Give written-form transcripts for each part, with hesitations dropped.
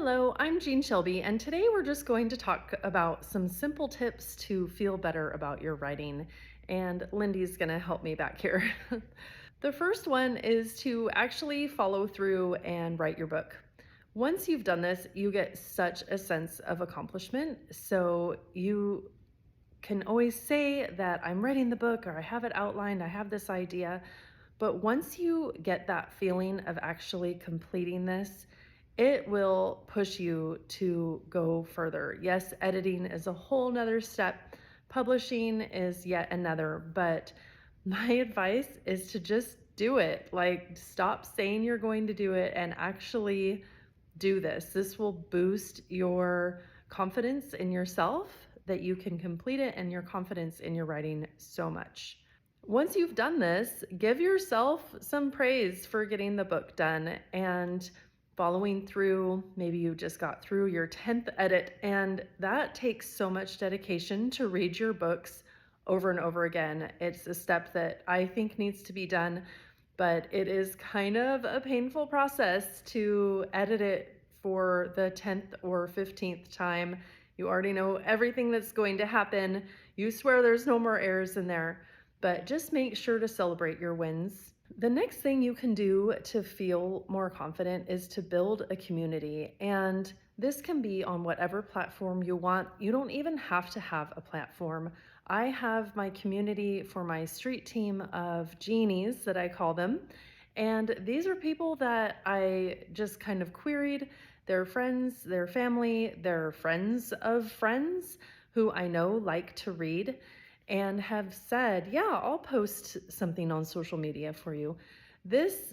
Hello, I'm Jean Shelby, and today we're just going to talk about some simple tips to feel better about your writing. And Lindy's going to help me back here. The first one is to actually follow through and write your book. Once you've done this, you get such a sense of accomplishment. So you can always say that I'm writing the book or I have it outlined, I have this idea. But once you get that feeling of actually completing this, it will push you to go further. Yes, editing is a whole nother step. Publishing is yet another, but my advice is to just do it. Like, stop saying you're going to do it and actually do this. This will boost your confidence in yourself that you can complete it and your confidence in your writing so much. Once you've done this, give yourself some praise for getting the book done and following through. Maybe you just got through your 10th edit, and that takes so much dedication to read your books over and over again. It's a step that I think needs to be done, but it is kind of a painful process to edit it for the 10th or 15th time. You already know everything that's going to happen. You swear there's no more errors in there, but just make sure to celebrate your wins. The next thing you can do to feel more confident is to build a community. And this can be on whatever platform you want. You don't even have to have a platform. I have my community for my street team of Jeanies, that I call them. And these are people that I just kind of queried. They're friends, they're family, they're friends of friends who I know like to read and have said, yeah, I'll post something on social media for you. This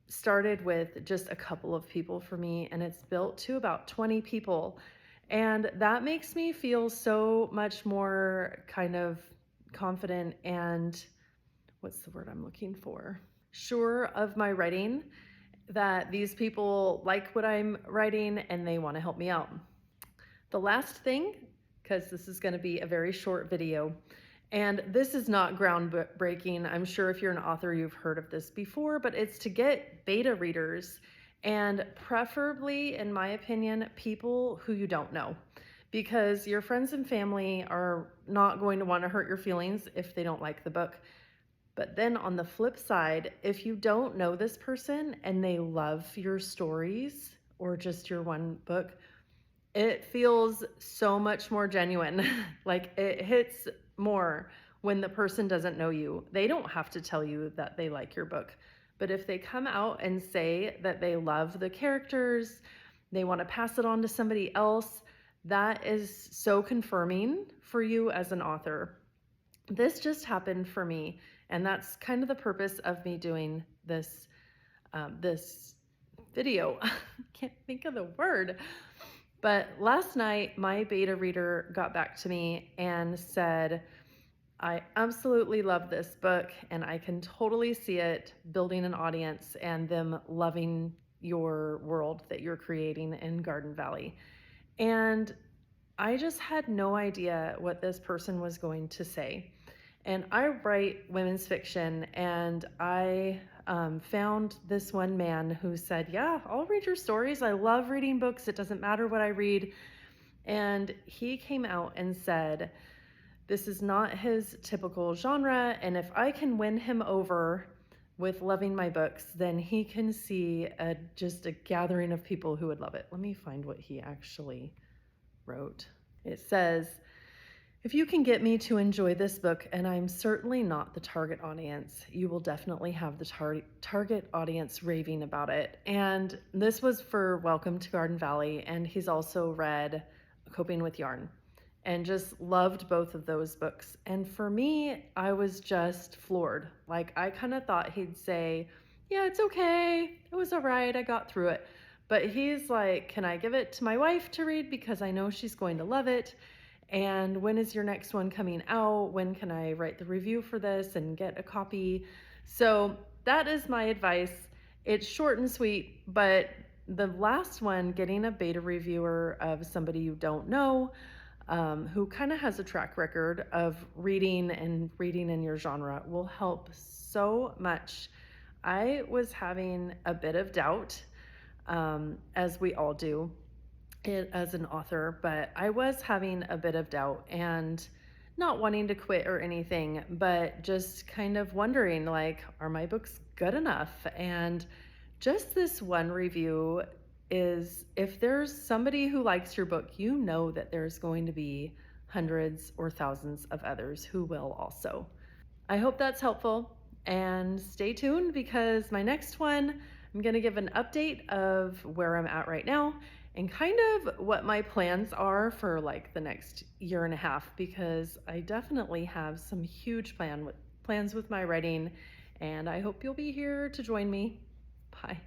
started with just a couple of people for me, and it's built to about 20 people. And that makes me feel so much more kind of confident and what's the word I'm looking for? Sure of my writing, that these people like what I'm writing and they want to help me out. The last thing, because this is going to be a very short video, and this is not groundbreaking. I'm sure if you're an author, you've heard of this before, but it's to get beta readers, and preferably, in my opinion, people who you don't know, because your friends and family are not going to want to hurt your feelings if they don't like the book. But then on the flip side, if you don't know this person and they love your stories or just your one book, it feels so much more genuine. Like, it hits more when the person doesn't know you. They don't have to tell you that they like your book. But if they come out and say that they love the characters, they want to pass it on to somebody else, that is so confirming for you as an author. This just happened for me, and that's kind of the purpose of me doing this this video. Can't think of the word. But last night, my beta reader got back to me and said, I absolutely love this book, and I can totally see it building an audience and them loving your world that you're creating in Garden Valley. And I just had no idea what this person was going to say. And I write women's fiction, and I found this one man who said, yeah, I'll read your stories. I love reading books. It doesn't matter what I read. And he came out and said, this is not his typical genre, and if I can win him over with loving my books, then he can see just a gathering of people who would love it. Let me find what he actually wrote. It says, if you can get me to enjoy this book, and I'm certainly not the target audience, you will definitely have the target audience raving about it. And this was for Welcome to Garden Valley, and he's also read Coping with Yarn and just loved both of those books. And for me, I was just floored. Like, I kind of thought he'd say, yeah, it's okay, it was all right, I got through it. But he's like, can I give it to my wife to read because I know she's going to love it? And when is your next one coming out? When can I write the review for this and get a copy? So that is my advice. It's short and sweet, but the last one, getting a beta reviewer of somebody you don't know, who kind of has a track record of reading in your genre, will help so much. I was having a bit of doubt, as we all do. it as an author, but I was having a bit of doubt and not wanting to quit or anything, but just kind of wondering like, are my books good enough? And just this one review is, if there's somebody who likes your book, you know that there's going to be hundreds or thousands of others who will also. I hope that's helpful, and stay tuned because my next one, I'm going to give an update of where I'm at right now and kind of what my plans are for like the next year and a half, because I definitely have some huge plans with my writing, and I hope you'll be here to join me. Bye.